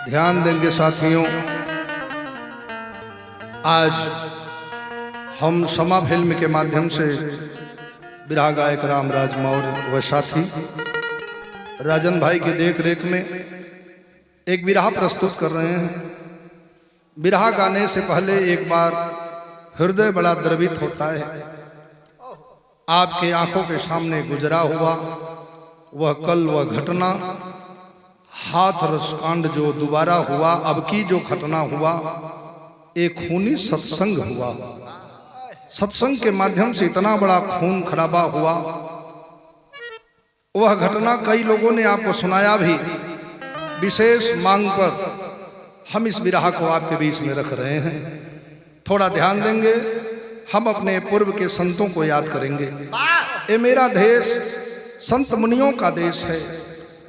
ध्यान देंगे साथियों, आज हम समा फिल्म के माध्यम से बिरहा गायक रामराज मौर्य व साथी राजन भाई के देख रेख में एक बिरहा प्रस्तुत कर रहे हैं। बिरहा गाने से पहले एक बार हृदय बड़ा द्रवित होता है। आपके आंखों के सामने गुजरा हुआ वह कल वह घटना, हाथरस कांड जो दोबारा हुआ, अब की जो घटना हुआ, एक खूनी सत्संग हुआ। सत्संग के माध्यम से इतना बड़ा खून खराबा हुआ, वह घटना कई लोगों ने आपको सुनाया भी। विशेष मांग पर हम इस बिरहा को आपके बीच में रख रहे हैं। थोड़ा ध्यान देंगे, हम अपने पूर्व के संतों को याद करेंगे। ये मेरा देश संत मुनियों का देश है।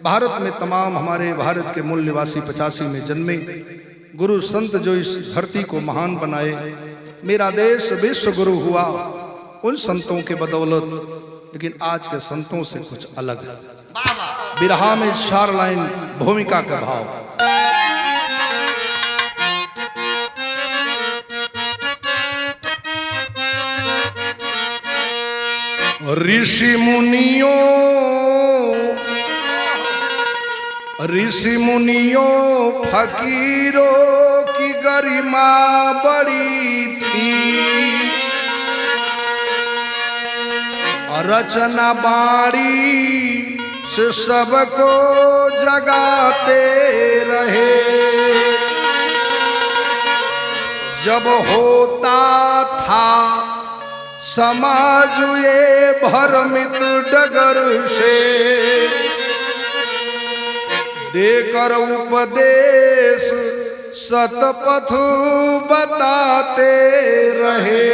भारत में तमाम हमारे भारत के मूल निवासी 85 में जन्मे गुरु संत जो इस धरती को महान बनाए, मेरा देश विश्व गुरु हुआ उन संतों के बदौलत। लेकिन आज के संतों से कुछ अलग है। बिरहा में 4 लाइन भूमिका का भाव। ऋषि मुनियों फकीरों की गरिमा बड़ी थी, रचना बाड़ी से सबको जगाते रहे। जब होता था समाज ये भ्रमित डगर से, देकर उपदेश सतपथ बताते रहे।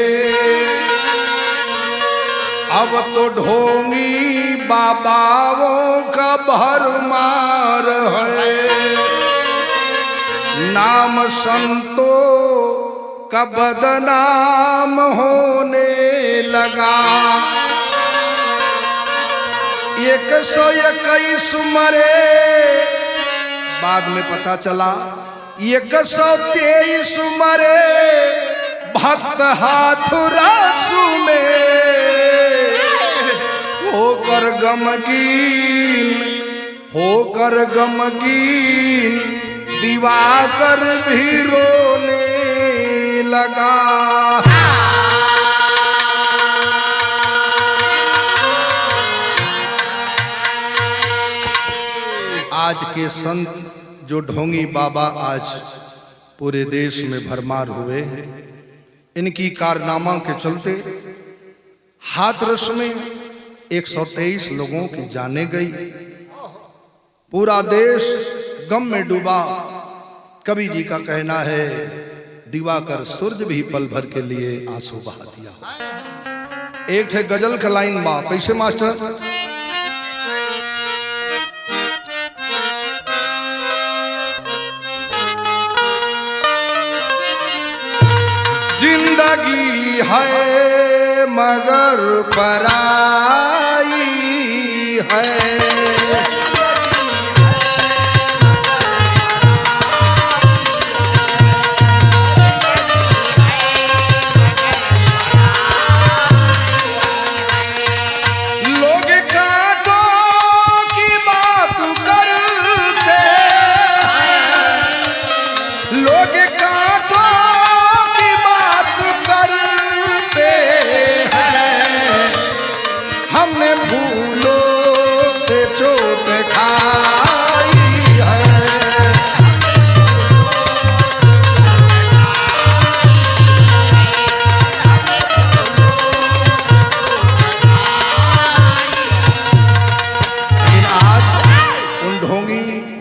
अब तो ढोंगी बाबाओं का भरमार है, नाम संतों का बदनाम होने लगा। 121 मरे, बाद में पता चला 123 मरे भक्त हाथरस में। होकर गमगीन दिवाकर भी रोने लगा। आज के संत जो ढोंगी बाबा आज पूरे देश में भरमार हुए हैं, इनकी कारनामा के चलते हाथरस में 123 लोगों की जाने गई। पूरा देश गम में डूबा। कवि जी का कहना है, दिवाकर सूरज भी पल भर के लिए आंसू बहा दिया। एक है गजल का लाइन बा, कैसे मास्टर? जिंदगी है मगर पराई है,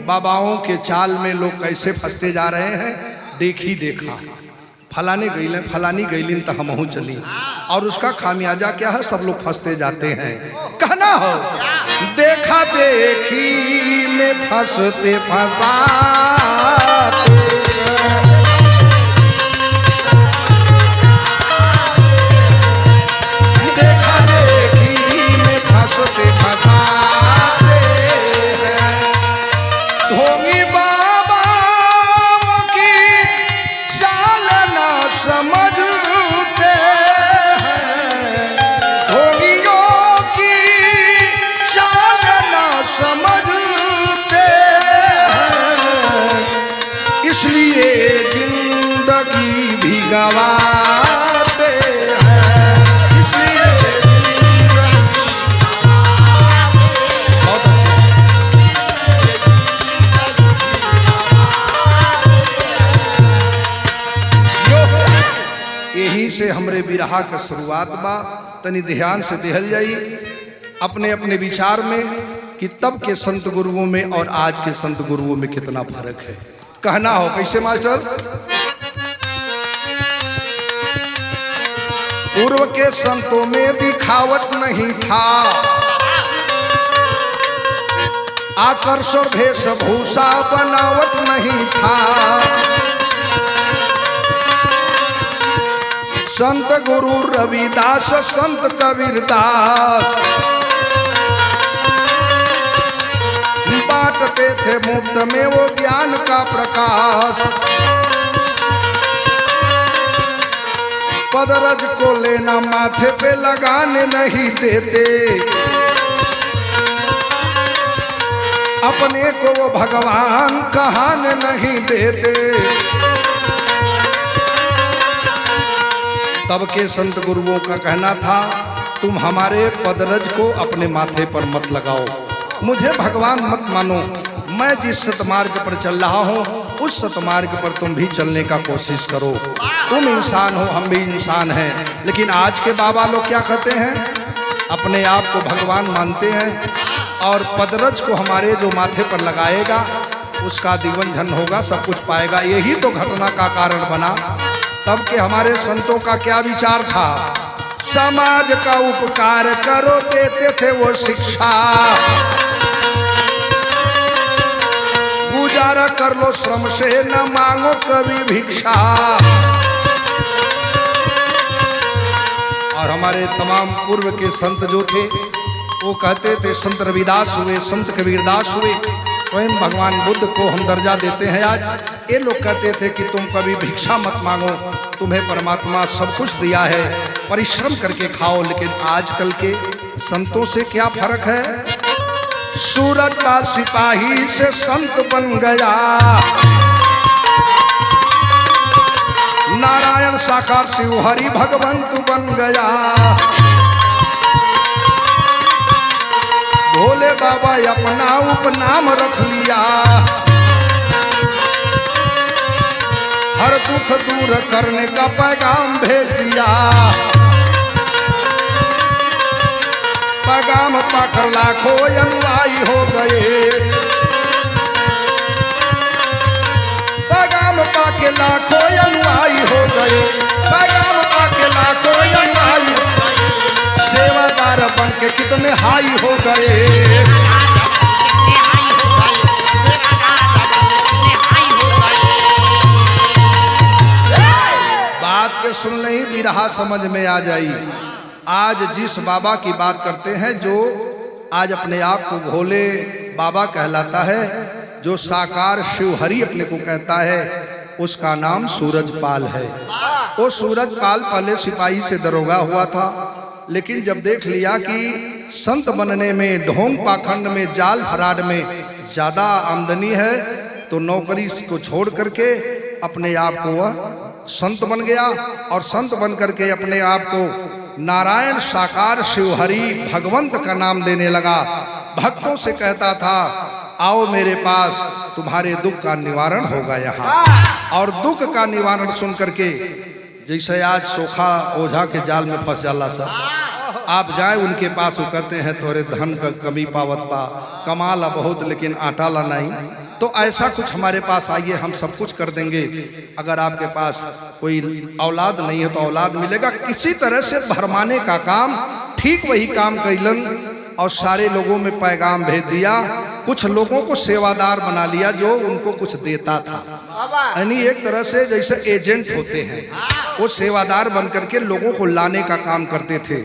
बाबाओं के चाल में लोग कैसे फंसते जा रहे हैं। देखी देखा, फलाने गईले फलानी गईलिन तो हमहू चली, और उसका खामियाजा क्या है? सब लोग फंसते जाते हैं। कहना हो देखा देखी में फंसते फंसाते, देखा देखी में फंसते फंसाते। ढोंगी बाबा इसलिए जिंदगी भी गवाते हैं, इसलिए बहुत अच्छा। यही से हमरे बिरहा का शुरुआत बा। तनी ध्यान से देहल जाई अपने अपने विचार में कि तब के संत गुरुओं में और आज के संत गुरुओं में कितना फर्क है। कहना हो कैसे मास्टर? पूर्व के संतों में दिखावट नहीं था, आकर्षण वेशभूषा बनावट नहीं था। संत गुरु रविदास संत कबीरदास बांटते थे मुफ्त में वो ज्ञान का प्रकाश। पदरज को लेना माथे पे लगाने नहीं देते, अपने को वो भगवान कहने नहीं देते। तब के संत गुरुओं का कहना था तुम हमारे पदरज को अपने माथे पर मत लगाओ, मुझे भगवान मत मानो, मैं जिस सतमार्ग पर चल रहा हूँ उस सतमार्ग पर तुम भी चलने का कोशिश करो। तुम इंसान हो, हम भी इंसान हैं। लेकिन आज के बाबा लोग क्या कहते हैं? अपने आप को भगवान मानते हैं और पदरज को हमारे जो माथे पर लगाएगा उसका जीवन धन होगा, सब कुछ पाएगा। यही तो घटना का कारण बना। तब के हमारे संतों का क्या विचार था? समाज का उपकार करो देते थे वो शिक्षा, गुजारा कर लो श्रम से न मांगो कभी भिक्षा। और हमारे तमाम पूर्व के संत जो थे वो कहते थे, संत रविदास हुए, संत कबीरदास हुए, स्वयं भगवान बुद्ध को हम दर्जा देते हैं आज। ये लोग कहते थे कि तुम कभी भिक्षा मत मांगो, तुम्हें परमात्मा सब कुछ दिया है, परिश्रम करके खाओ। लेकिन आजकल के संतों से क्या फर्क है? सूरज का सिपाही से संत बन गया, नारायण साकार शिव हरि भगवंत बन गया। भोले बाबा अपना उपनाम रख लिया, हर दुख दूर करने का पैगाम भेज दिया। पैगाम पाकर लाखों अनुयायी हो गए, पैगाम पाके लाखों अनुयायी हो गए, पैगाम पाके लाखों अनुयायी, सेवादार बन के कितने हाई हो गए। बात के सुन नहीं बिरहा समझ में आ जाई। आज जिस बाबा की बात करते हैं, जो आज अपने आप को भोले बाबा कहलाता है, जो साकार शिव हरि अपने को कहता है, उसका नाम सूरजपाल है। वो सूरजपाल पहले सिपाही से दरोगा हुआ था, लेकिन जब देख लिया कि संत बनने में, ढोंग पाखंड में, जाल फराड में ज़्यादा आमदनी है, तो नौकरी को छोड़ करके अपने आप को वह संत बन गया। और संत बन करके अपने आप को नारायण साकार शिव हरि भगवंत का नाम देने लगा। भक्तों से कहता था, आओ मेरे पास, तुम्हारे दुख का निवारण होगा यहाँ। और दुख का निवारण सुन करके, जैसे आज सोखा ओझा के जाल में फंस जाला सब, आप जाए उनके पास, वो कहते हैं तोरे धन का कमी पावत बा, कमाला बहुत लेकिन आटा ला नहीं। तो ऐसा कुछ हमारे पास आइए, हम सब कुछ कर देंगे। अगर आपके पास कोई औलाद नहीं है तो औलाद मिलेगा। किसी तरह से भरमाने का काम, ठीक वही काम कैलन और सारे लोगों में पैगाम भेज दिया। कुछ लोगों को सेवादार बना लिया जो उनको कुछ देता था, यानी एक तरह से जैसे एजेंट होते हैं, वो सेवादार बन करके लोगों को लाने का काम करते थे।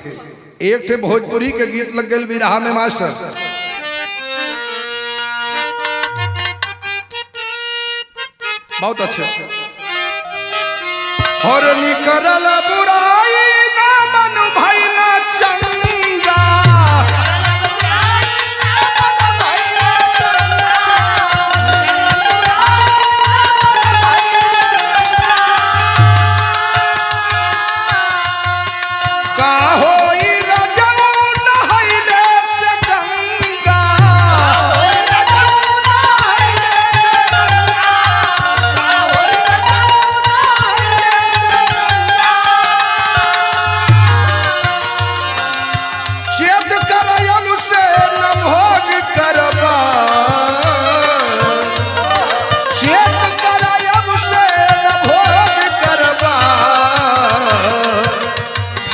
एक थे भोजपुरी के गीत लग गए बिरहा में मास्टर, बहुत अच्छे। हर निकरल बुराई ना मन भइला चंगा,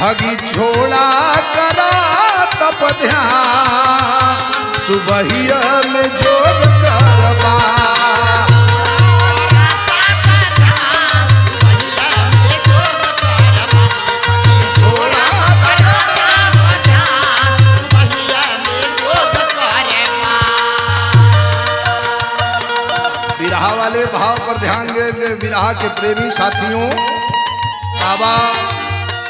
ठगी छोड़ा करा तप ध्यान सुबहिया में जोग करवा विरहा वाले भाव पर ध्यान देंगे। विरहा के प्रेमी साथियों, बाबा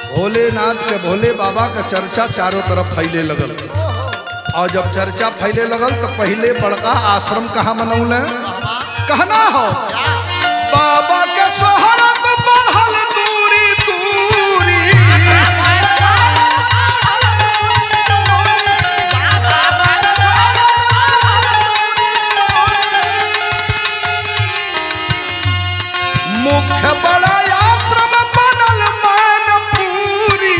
भोलेनाथ के भोले बाबा का चर्चा चारों तरफ फैले लगल और जब चर्चा फैले लगल तो पहले बड़का आश्रम कहाँ मनौले कहना हो बाबा के सोहरत बढ़ल दूरी दूरी मुख्य बड़ा आश्रम बनल मानपुरी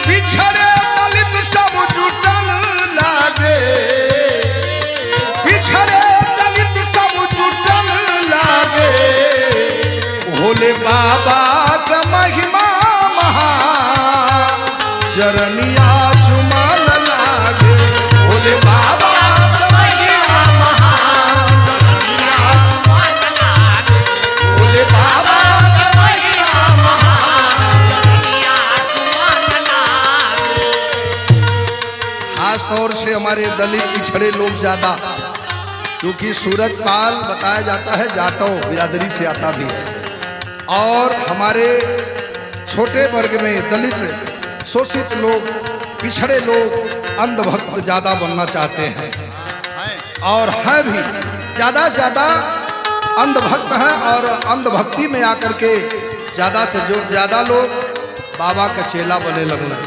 पिछड़े दलित सब जुटल लागे पिछड़े दलित सब जुटल लागे भोले बाबा का महिमा महा चरनिया चुमान लागे भोले बाबा का महिमा महा चरनिया भोले बाबा का महिमा महा खास तौर से हमारे दलित पिछड़े लोग ज्यादा, क्योंकि सूरजपाल बताया जाता है जाटो बिरादरी से आता भी है और हमारे छोटे वर्ग में दलित शोषित लोग पिछड़े लोग अंधभक्त ज्यादा बनना चाहते हैं और हैं भी ज्यादा से ज्यादा अंधभक्त हैं और अंधभक्ति में आकर के ज्यादा से जो ज्यादा लोग बाबा का चेला बने लगना।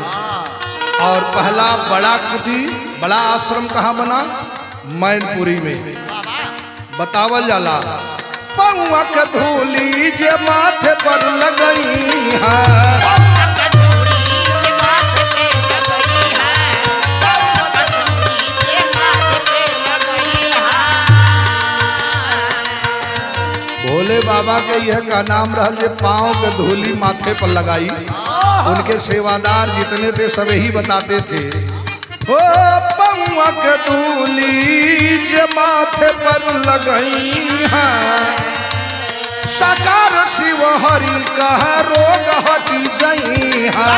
और पहला बड़ा कुटी बड़ा आश्रम कहाँ बना मैनपुरी में बतावल जाला पौआ के धूली जे माथे पर लगई है भोले बाबा के यह का नाम रहल जे पाँव के धूली माथे पर लगाई। उनके सेवादार जितने थे सब ही बताते थे ओ पौआ के धूली जे माथे पर लगई है साकार शिव हरि कह रोग हटी जई है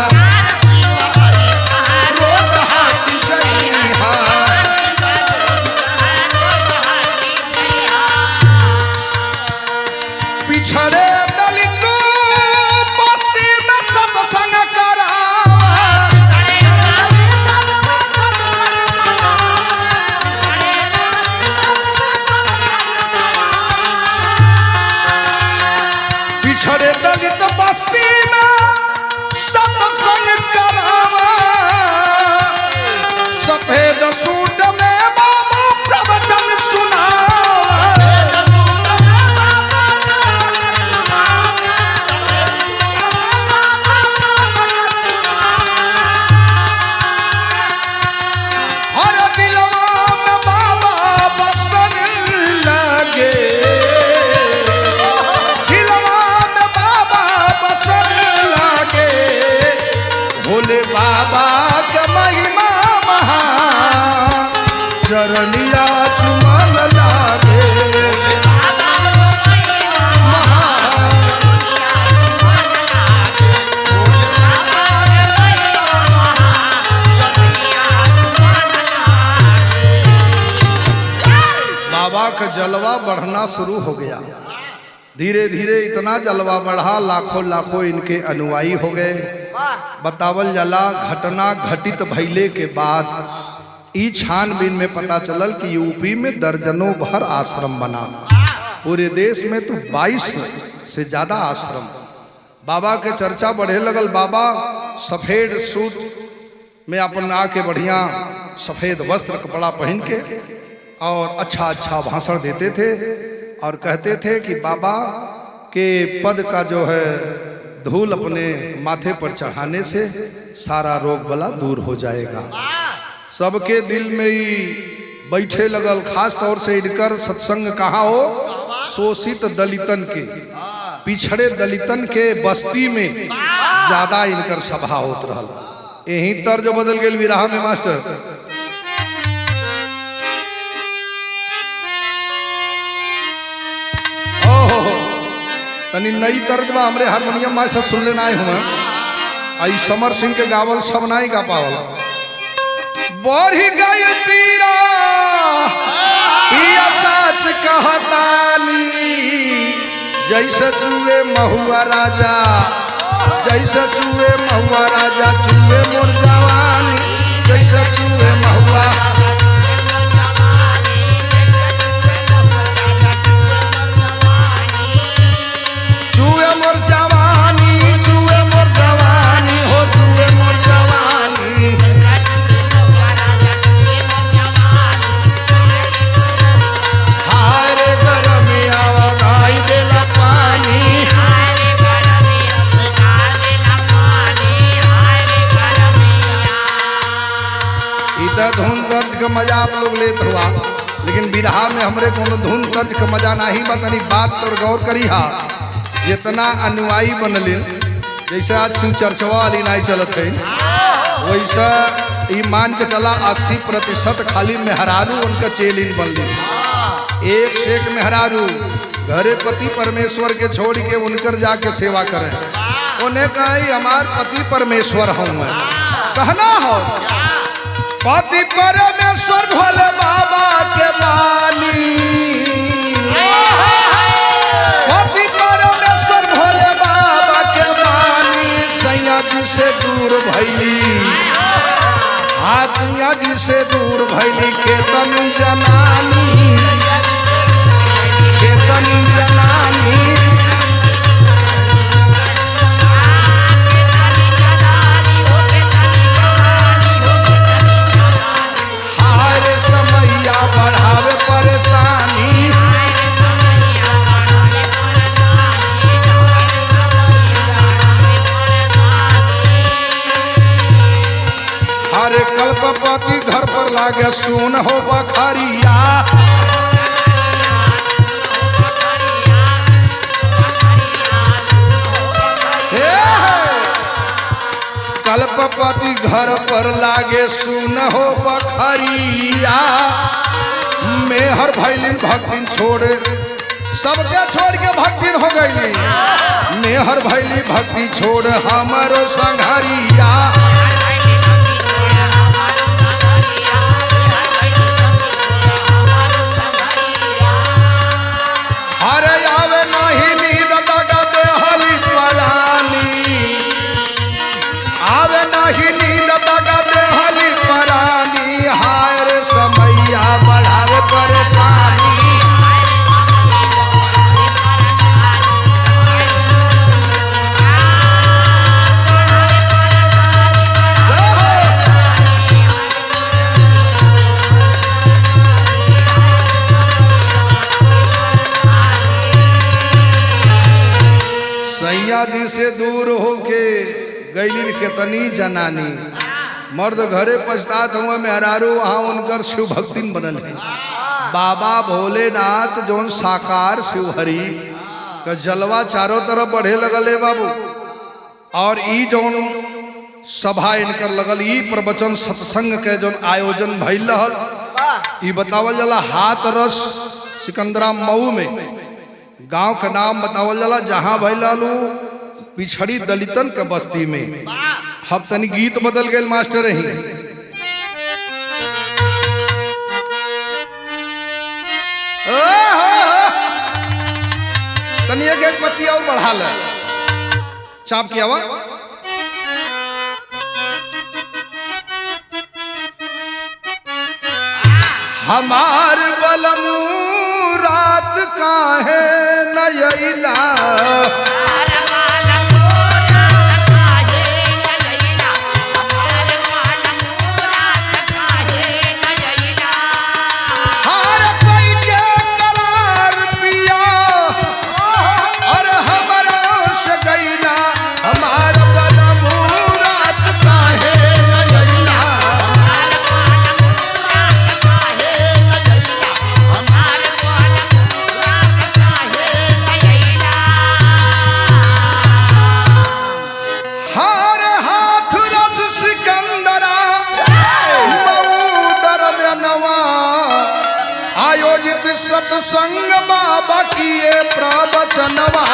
रोग हटी जई है पिछड़े दलित बस्ती में सत्संग करावा पिछड़े दलित बस्ती में सत्संग करावा सफेद सूट में बाबू प्रवचन सुनावा बाबा का महिमा महा चरनिया चुमन लागे बाबा का जलवा बढ़ना शुरू हो गया। धीरे धीरे इतना जलवा बढ़ा लाखों लाखों इनके अनुयायी हो गए। बतावल जाला घटना घटित भइले के बाद ई छानबीन में पता चलल कि यूपी में दर्जनों भर आश्रम बना। पूरे देश में तो 22 से ज्यादा आश्रम। बाबा के चर्चा बढ़े लगल। बाबा सफेद सूट में अपन आके बढ़िया सफेद वस्त्र कपड़ा पहन के और अच्छा अच्छा भाषण देते थे और कहते थे कि बाबा के पद का जो है धूल अपने माथे पर चढ़ाने से सारा रोग बला दूर हो जाएगा। सबके दिल में ही बैठे लगल। खास तौर से इनकर सत्संग कहाँ हो? शोषित दलितन के, पिछड़े दलितन के बस्ती में ज्यादा इनकर सभा होत रहल। यही तर्ज बदल गए विराह में मास्टर। तनी नई तर्ज में हमरे हारमोनियम में से सुन लेना हुआ। आई समर सिंह के गावल सब नहीं गा पावल। बढ़ी गई पीरा पिया साच कहतानी, जैसे चूहे महुआ राजा, जैसे चूहे महुआ राजा, चूहे मोर जवानी, जैसे चूहे महुआ। चूहे मोर जवानी, चूहे मोर जवानी हो, चूहे मोर जवानी। हाय रे गरमिया गाई देला पानी, इधर धुन तर्ज का मजा आप लोग लेत हुआ, लेकिन विरहा में हमरे कोनो धुन तर्ज का मजा नहीं बतनी। बात तो गौर करी हा, जितना अनुयायी बनलिन, जैसे आज शिव चर्चवा वाली नहीं चलत है, वैसा ई मान के चला 80% खाली मेहरारू उनका चेलिन बनली। एक से एक मेहरारू घरे पति परमेश्वर के छोड़ के उनकर जाके सेवा करें। उन्हें कही हमार पति परमेश्वर हूँ मैं, कहना हो पति परमेश्वर भोले बाबा के बानी, पति परमेश्वर भोले बाबा के बानी। सैया जी से दूर भैली, हाथिया जी से दूर भैली, केतन जनानी, केतन जनानी। हारे समैया बढ़ावे परेशानी, हरे कल्पपति घर पर लागे सुन हो बखरिया। कल्पपति घर पर लागे सुन हो बखरिया। मेहर भैलिन भक्तिन छोड़े, सबके छोड़ के भक्तिन हो गई। मेहर भैली भक्ति छोड़ हमारो संघरिया। अरे आवे नहीं नींद दगा देहली परानी, आवे नहीं नींद दगा देहली परानी। हाय रे समैया बढ़ावे परेशानी, सैया जी से दूर होके गैलिन केतनी जनानी। मर्द घरे पछतात हुआ मेहरारू वहाँ उनकर शिव भक्तिन बनल है। बाबा भोलेनाथ जोन साकार शिवहरी का जलवा चारों तरफ बढ़े लगल है बाबू। और ई जोन सभा इनकर लगल, ई प्रवचन सत्संग के जोन आयोजन भइल रहल, ई बतावल जाला हाथरस सिकंदरा मऊ में गांव का नाम बतावल जाला, जहां भइल रहलू पिछड़ी दलितन के बस्ती में। अब तनी गीत बदल गए मास्टर ही। तनी एक पत्ती और बढ़ा ले, चाप किया हुआ। हमार बलमू रात काहे नयला, सत्संग बाबा किए प्रवचनवा।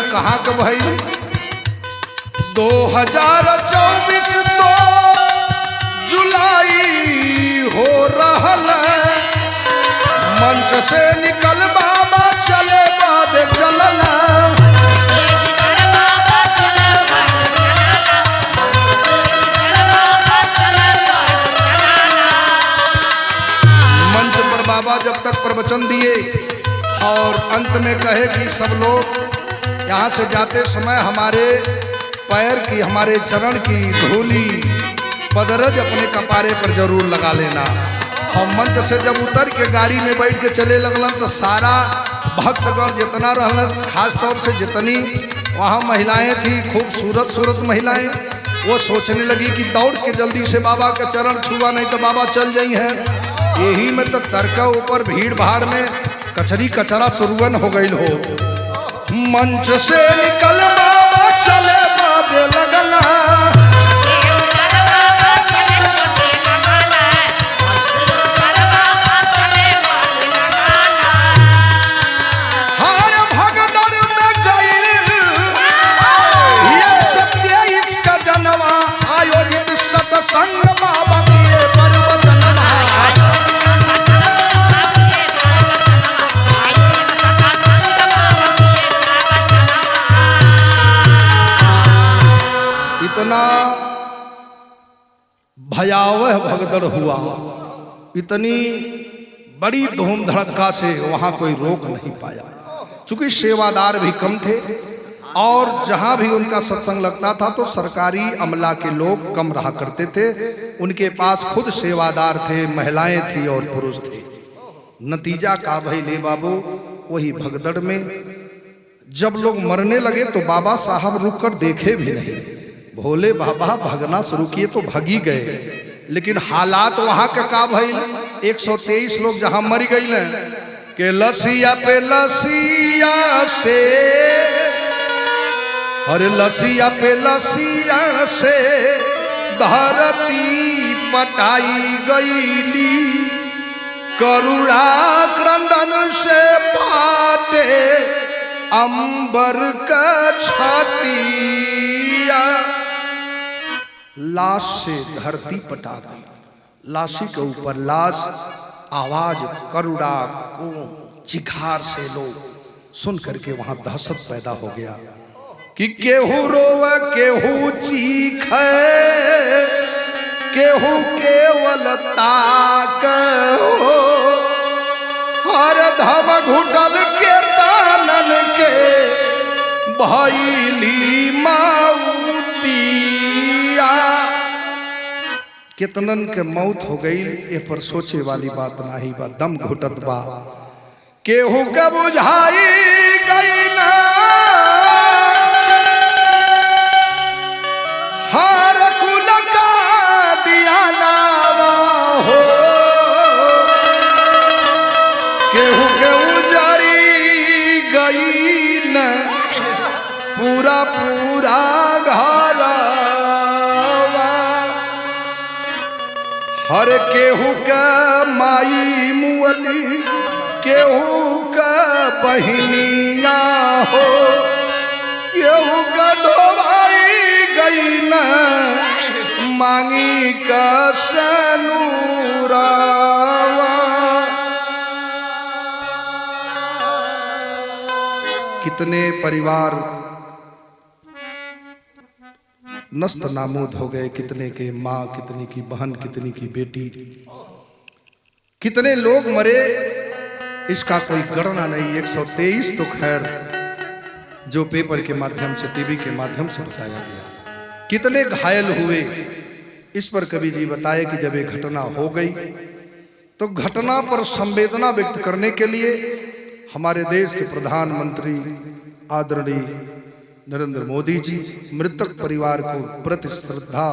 कहाँ का भाई 2024 तो जुलाई हो रहा है, मंच से निकल बाबा चले बाद चलल। मंच पर बाबा जब तक प्रवचन दिए और अंत में कहे कि सब लोग यहाँ से जाते समय हमारे पैर की, हमारे चरण की धूली पदरज अपने कपारे पर जरूर लगा लेना। हम मंच से जब उतर के गाड़ी में बैठ के चले लगलन तो सारा भक्तगण जितना रहल, खास तौर से जितनी वहाँ महिलाएं थी, खूबसूरत महिलाएं, वो सोचने लगी कि दौड़ के जल्दी से बाबा का चरण छुआ, नहीं तो बाबा चल जाई हैं। यही में तो तड़का ऊपर भीड़ भाड़ में कचरी कचरा शुरुअन हो गई हो। मंच से निकल बाबा चले बादे लगला। हर भगदड़ में गई ये 27 का जनवा आयोजित सत्संग बाबा किए प्रवचनवा। इतना भयावह भगदड़ हुआ, इतनी बड़ी धूम धड़का से वहां कोई रोक नहीं पाया, क्योंकि सेवादार भी कम थे और जहां भी उनका सत्संग लगता था तो सरकारी अमला के लोग कम रहा करते थे। उनके पास खुद सेवादार थे, महिलाएं थी और पुरुष थे। नतीजा का भाई ले बाबू, वही भगदड़ में जब लोग मरने लगे तो बाबा साहब रुक कर देखे भी नहीं। भोले बाबा भगना शुरू किए तो भगी गए, लेकिन हालात वहां का भाई 123 लोग जहां मर गई न के लसिया पे लसिया से, अरे लसिया पे लसिया से धरती पटाई गईली, करुणा क्रंदन से पाटे अंबर का छतिया। लाश से धरती पटा गई, लाशी के ऊपर लाश, आवाज करुणा को चिघार से लोग सुन करके वहां दहशत पैदा हो गया कि केहू रोव केहू चीखे, केहू केवल ताक हो, हर धम घुटल के तानन के भइली मौतिया। कितनन के मौत हो गई, ए पर सोचे वाली बात नाही बा, दम घुटत बा। केहू के बुझाई गई ना हर कुल का दिया नावा हो, केहू के उजारी गई न पूरा पूरा घरवा, हर केहू का माई मुअली, केहू का बहनिया हो, केहू का धोवाई गई न मांगी का सनूरावा। कितने परिवार नस्त नामूद हो गए, कितने के माँ, कितनी की बहन, कितनी की बेटी, कितने लोग मरे, इसका कोई गणना नहीं। 123 तो खैर जो पेपर के माध्यम से, टीवी के माध्यम से बताया गया। कितने घायल हुए, इस पर कवि जी बताए कि जब ये घटना हो गई तो घटना पर संवेदना व्यक्त करने के लिए हमारे देश के प्रधानमंत्री आदरणीय नरेंद्र मोदी जी मृतक परिवार को प्रति श्रद्धा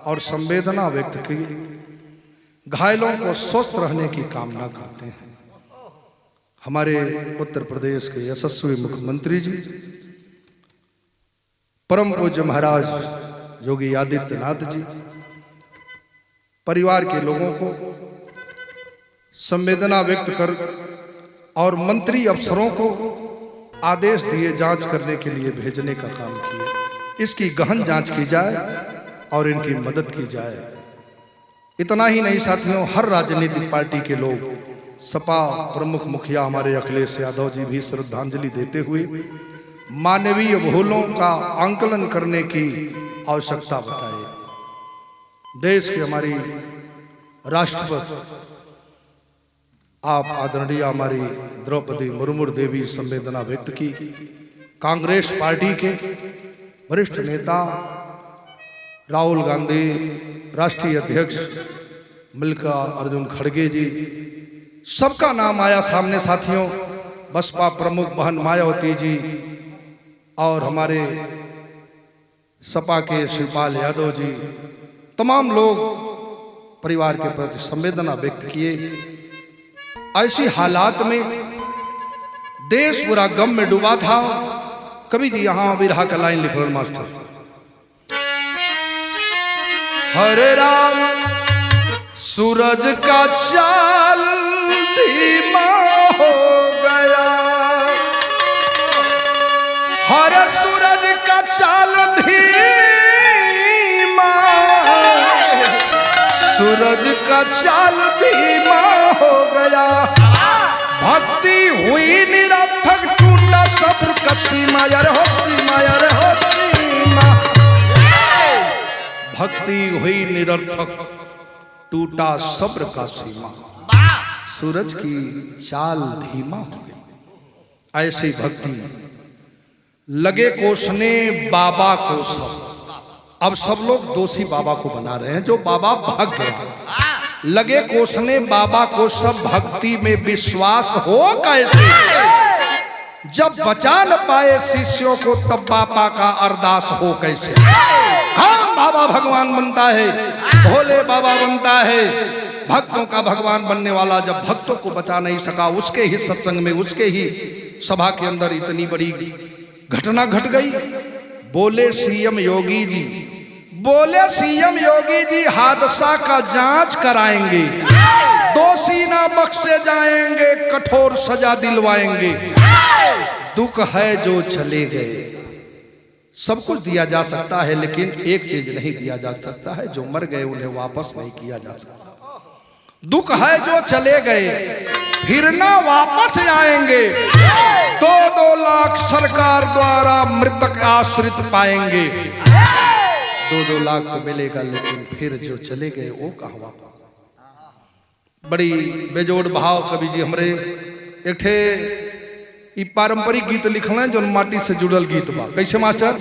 और संवेदना व्यक्त की, घायलों को स्वस्थ रहने की कामना करते हैं। हमारे उत्तर प्रदेश के यशस्वी मुख्यमंत्री जी परम पूज्य महाराज योगी आदित्यनाथ जी परिवार के लोगों को संवेदना व्यक्त कर और मंत्री अफसरों को आदेश दिए जांच करने के लिए भेजने का काम किया। इसकी गहन जांच की जाए और इनकी मदद की जाए। इतना ही नहीं साथियों, हर राजनीतिक पार्टी के लोग, सपा प्रमुख मुखिया हमारे अखिलेश यादव जी भी श्रद्धांजलि देते हुए मानवीय भूलों का आंकलन करने की आवश्यकता बताए। देश की हमारी राष्ट्रपति आप आदरणीय हमारी द्रौपदी मुर्मू देवी संवेदना व्यक्त की। कांग्रेस पार्टी के वरिष्ठ नेता राहुल गांधी, राष्ट्रीय अध्यक्ष मल्लिकार्जुन खड़गे जी, सबका नाम आया सामने साथियों। बसपा प्रमुख बहन मायावती जी और हमारे सपा के शिवपाल यादव जी, तमाम लोग परिवार के प्रति संवेदना व्यक्त किए। ऐसी हालात में देश पूरा गम में डूबा था। कवि जी यहां विरहा का लाइन लिख रहे मास्टर, हरे राम सूरज का चाल धीमा हो गया, हरे सूरज का चाल धीमा, सूरज का चाल धीमा हो गया, भक्ति हुई निरर्थक, टूटा सब्र का सीमा, यार हो सीमा, यार हो सीमा, भक्ति हुई निरर्थक, टूटा सब्र का सीमा, सूरज की चाल धीमा हो गई। ऐसी भक्ति लगे कोसने बाबा को सब। अब सब लोग दोषी बाबा को बना रहे हैं, जो बाबा भाग गए। लगे कोसने बाबा को सब, भक्ति में विश्वास हो कैसे, जब बचा न पाए शिष्यों को तब बाबा का अरदास हो कैसे। हाँ, बाबा भगवान बनता है, भोले बाबा बनता है, भक्तों का भगवान बनने वाला जब भक्तों को बचा नहीं सका, उसके ही सत्संग में, उसके ही सभा के अंदर इतनी बड़ी घटना घट गई। बोले सीएम योगी जी, बोले सीएम योगी जी हादसा का जांच कराएंगे, दोषी ना बख्शे जाएंगे, कठोर सजा दिलवाएंगे। दुख है जो चले गए, सब कुछ दिया जा सकता है लेकिन एक चीज नहीं दिया जा सकता है, जो मर गए उन्हें वापस नहीं किया जा सकता। दुख है जो चले गए, फिर ना वापस आएंगे, 2-2 लाख सरकार द्वारा मृतक आश्रित पाएंगे। 2-2 लाख तो मिलेगा लेकिन फिर जो चले गए वो कहाँ वापस। बड़ी बेजोड़ भाव कवि जी हमरे एक ठे ई पारंपरिक गीत लिखल है जो माटी से जुड़ल गीत बा। कैसे मास्टर?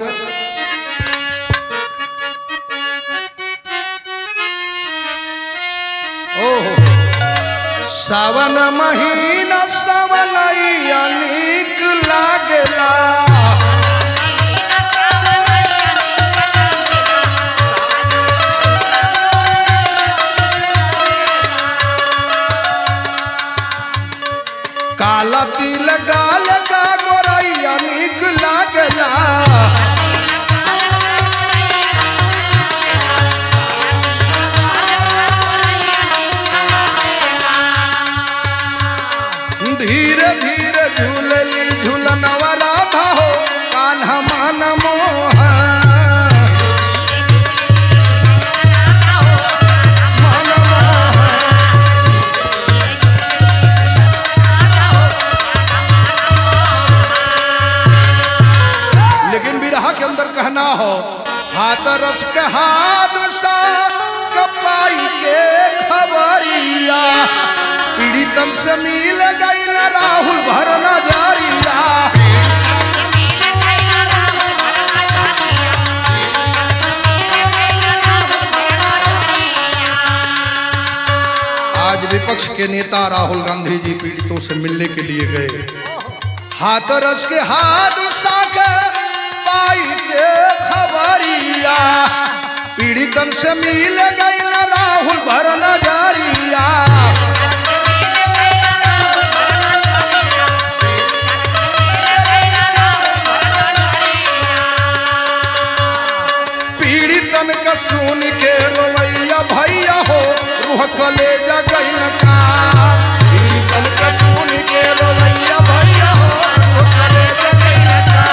ओहो, सावन महीना सावनैया नीक लागेला, काला तिल गाल का गोरैया नीक लागेला, धीरे धीरे झूलली झूलनवा राधा हो, कान्हा मान मोहा, मान मोहा। लेकिन विरहा के अंदर कहना हो, हाथ रस के हादसा कपाई के खबरिया, पीड़ितन से मिल गई राहुल भर नजरिया, आज विपक्ष के नेता राहुल गांधी जी पीड़ितों से मिलने के लिए गए। हाथरस के हादसा के पाई के खबरिया पीड़ितन से मिल गई राहुल भर नजरिया। पीड़ितन का सुन के रोवैया भैया हो रूह कलेजा गइल का। पीड़ितन का सुन के रोवैया भैया हो रूह कलेजा गइल का।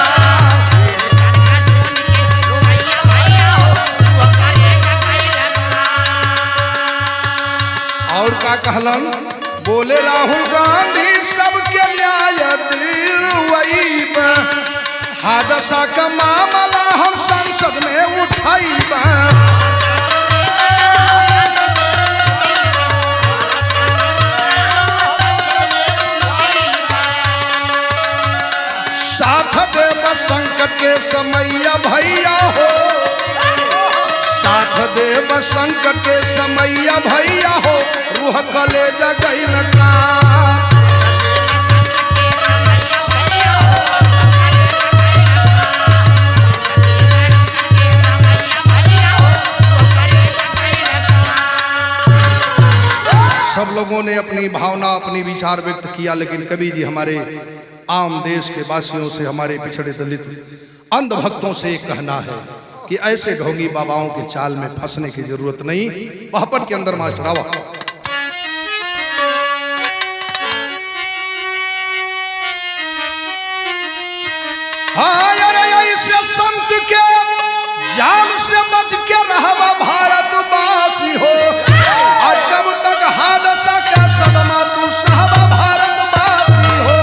और का कहलन बोले राहुल गांधी सबके न्याय दिलवाइब हादसा का मामला हम संसद में उठाइब। साथ देव संकट के समैया भैया हो साथ देव संकट के समैया भैया हो रूह कलेजा गइल का। सब लोगों ने अपनी भावना अपनी विचार व्यक्त किया, लेकिन कवि जी हमारे आम देश के वासियों से हमारे पिछड़े दलित अंधभक्तों से एक कहना है कि ऐसे ढोंगी बाबाओं के चाल में फंसने की जरूरत नहीं। वहापट के अंदर मार चढ़ावा ऐसे संत के जाल से बच के रहवा भारतवासी हो। आज कब तक हादसा का सदमा तू सहवा भारतवासी हो।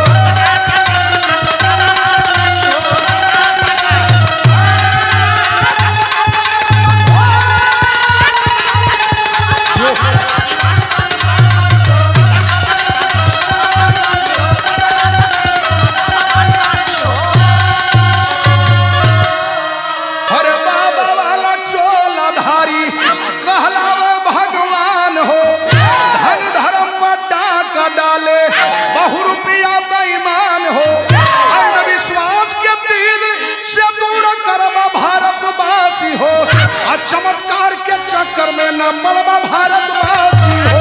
चमत्कार के चक्कर में न पड़वा भारतवासी हो।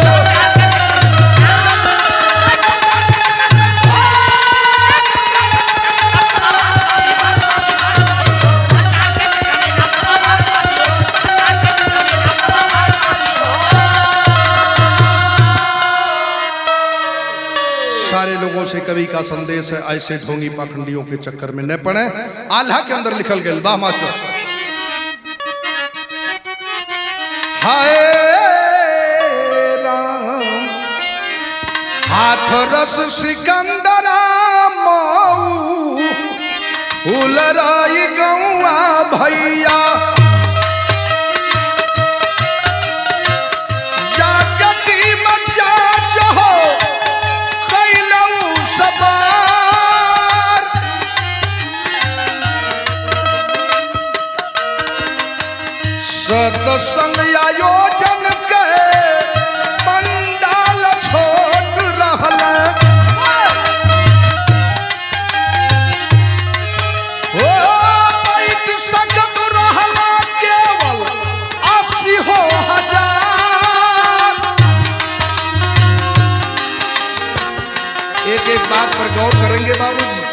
सारे लोगों से कवि का संदेश है ऐसे ढोंगी पाखंडियों के चक्कर में न पड़े। आल्हा के अंदर लिखल गया वाह मास्टर। हाय राम हाथरस सिकंदरा मऊ उलराई गौआ भैया जागती मचा हो कैलऊ सवार। सत्संग आयोजन के पंडाल छोट रहल हो बैठ सकत रहल केवल 80 हजार। एक एक बात पर गौर करेंगे बाबूजी।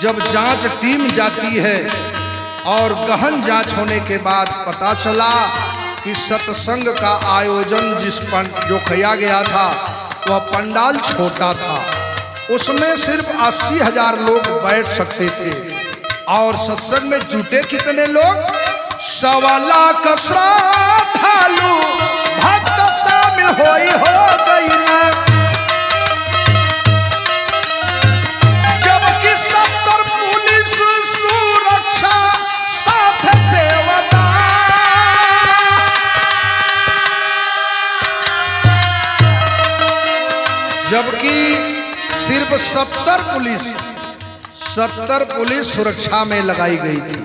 जब जांच टीम जाती है और गहन जांच होने के बाद पता चला कि सत्संग का आयोजन जो किया गया था वह पंडाल छोटा था, उसमें सिर्फ 80,000 लोग बैठ सकते थे और सत्संग में जुटे कितने लोग 1.25 लाख श्रद्धालु भक्त शामिल हो गई। जबकि 70 पुलिस सुरक्षा साथ सेवादार। जबकि सिर्फ 70 पुलिस सुरक्षा में लगाई गई थी।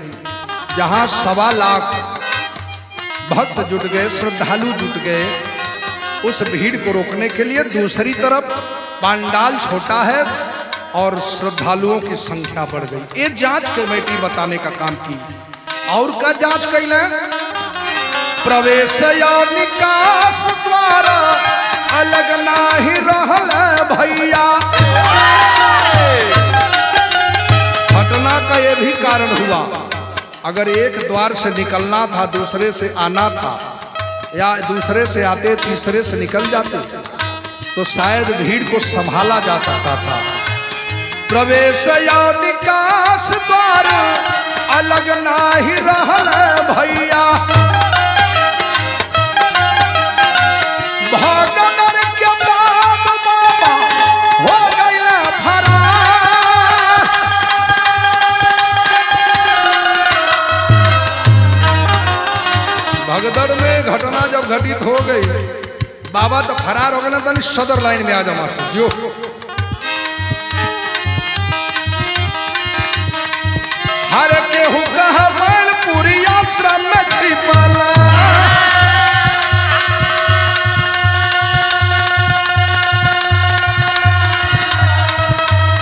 जहां 1.25 लाख भक्त जुट गए, श्रद्धालु जुट गए, उस भीड़ को रोकने के लिए दूसरी तरफ पंडाल छोटा है और श्रद्धालुओं की संख्या बढ़ गई। ये जांच कमेटी बताने का काम की। और का जांच कैले? प्रवेश या निकास द्वारा अलग नाही रहल भैया। घटना का ये भी कारण हुआ, अगर एक द्वार से निकलना था, दूसरे से आना था, या दूसरे से आते तीसरे से निकल जाते, तो शायद भीड़ को संभाला जा सकता था। प्रवेश या निकास द्वार अलग नाही रहल भैया। भगदड़ के बाद बाबा हो गइल फरार। भगदड़ में घटना जब घटित हो गई, बाबा तो फरार हो गए ना, तो सदर लाइन में आ जा मास्टर जो। हर केहू कहा मैनपुरी आश्रम में छिपल।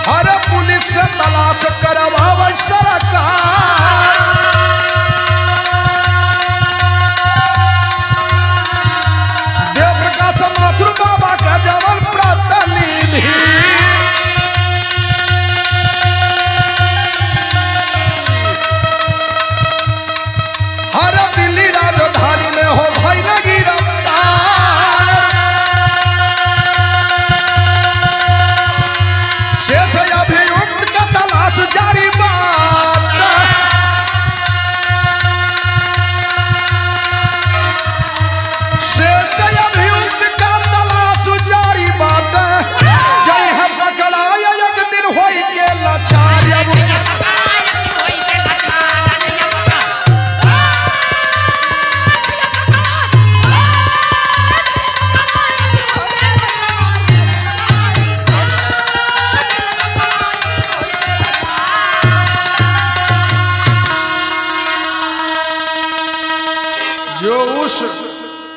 हर पुलिस से तलाश करवावे सरकार। देवप्रकाश माथुर बाबा का जवन प्रतिनिधि।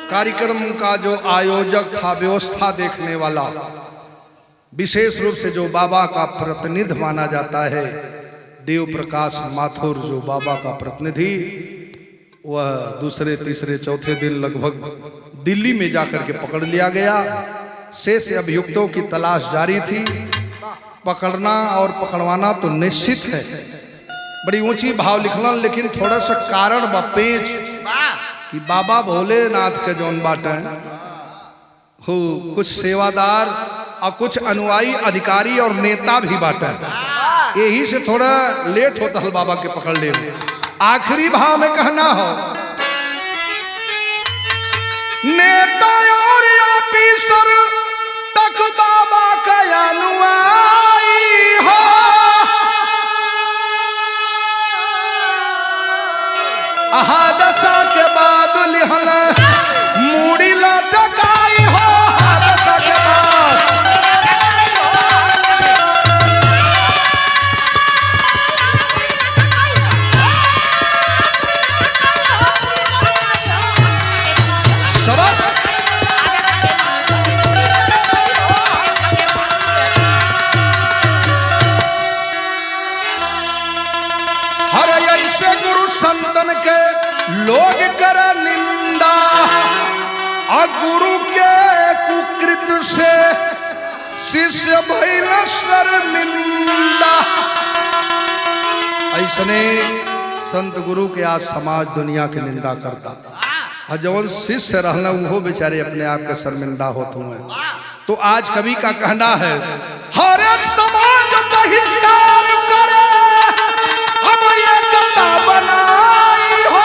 कार्यक्रम का जो आयोजक था, व्यवस्था देखने वाला, विशेष रूप से जो बाबा का प्रतिनिधि माना जाता है, देव प्रकाश माथुर, जो बाबा का प्रतिनिधि, वह दूसरे तीसरे चौथे दिन लगभग दिल्ली में जाकर के पकड़ लिया गया। शेष अभियुक्तों की तलाश जारी थी। पकड़ना और पकड़वाना तो निश्चित है, बड़ी ऊंची भाव लिखना, लेकिन थोड़ा सा कारण व पेच कि बाबा भोलेनाथ के जौन बाटे हो, कुछ सेवादार और कुछ अनुयायी अधिकारी और नेता भी बाटे, यही से थोड़ा लेट होता है बाबा के पकड़ ले। आखिरी भाव में कहना हो, नेता और ऑफिसर तक बाबा का अनुयायी हो। हादसा के बाद लिहल मूड़ी लटकाई हो। हादसा के बाद हर ऐसे गुरु संतन के लोग कर निंदा, और गुरु के कुकृत से शिष्य भइल शर्मिंदा। ऐसने संत गुरु के आज समाज दुनिया की निंदा करता, और जवन शिष्य रहना वो बेचारे अपने आप के शर्मिंदा होते हुए। तो आज कवि का कहना है, हर समाज बहिष्कार करे, हम ये कथा बनाई हो।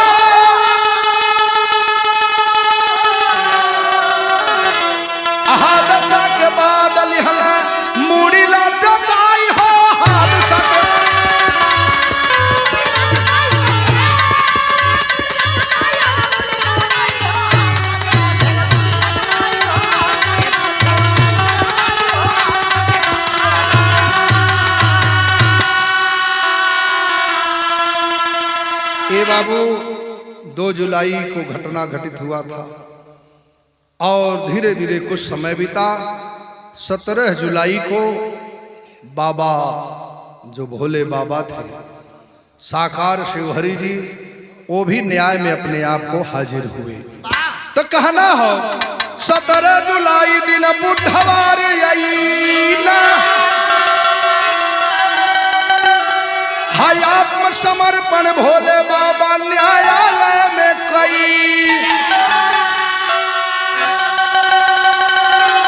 हादसा के बाद लिहल मूड़ी लटकाई हो। हादसा के ए बाबू 2 जुलाई को घटना घटित हुआ था, और धीरे धीरे कुछ समय बीता। 17 जुलाई को बाबा जो भोले बाबा थे, साकार शिवहरि जी, वो भी न्याय में अपने आप को हाजिर हुए। तो कहना हो 17 जुलाई दिन बुधवार आईला, हाय आत्मसमर्पण भोले बाबा न्यायालय में कई।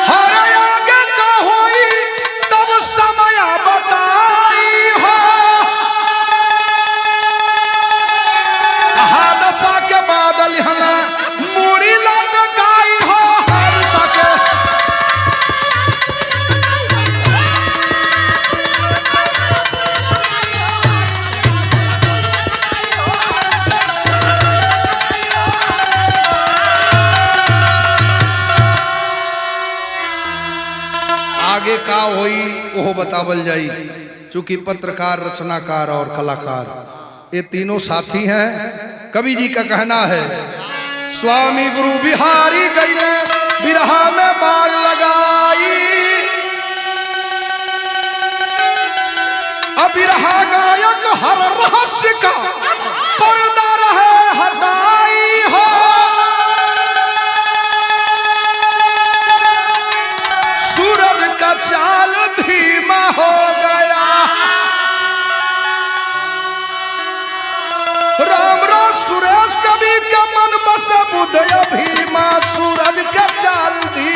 हर आगे का होई तब समय बताई हो, हादसा के बादल हमें मूड़ी लटकाई हो। हादसा के आगे का होई वो बतावल जाई। चूंकि पत्रकार, रचनाकार और कलाकार ये तीनों साथी हैं। कवि जी का कहना है, स्वामी गुरु बिहारी गईले बिरहा में बाग लगाई, अब बिरहा गायक हर रहस्य का पर्दा रहे हटाई हो। सूरज का चाल धीमा हो गया, राम सुरेश कवि का मन बस बुद्धय भीमा। सूरज का चाल धीमा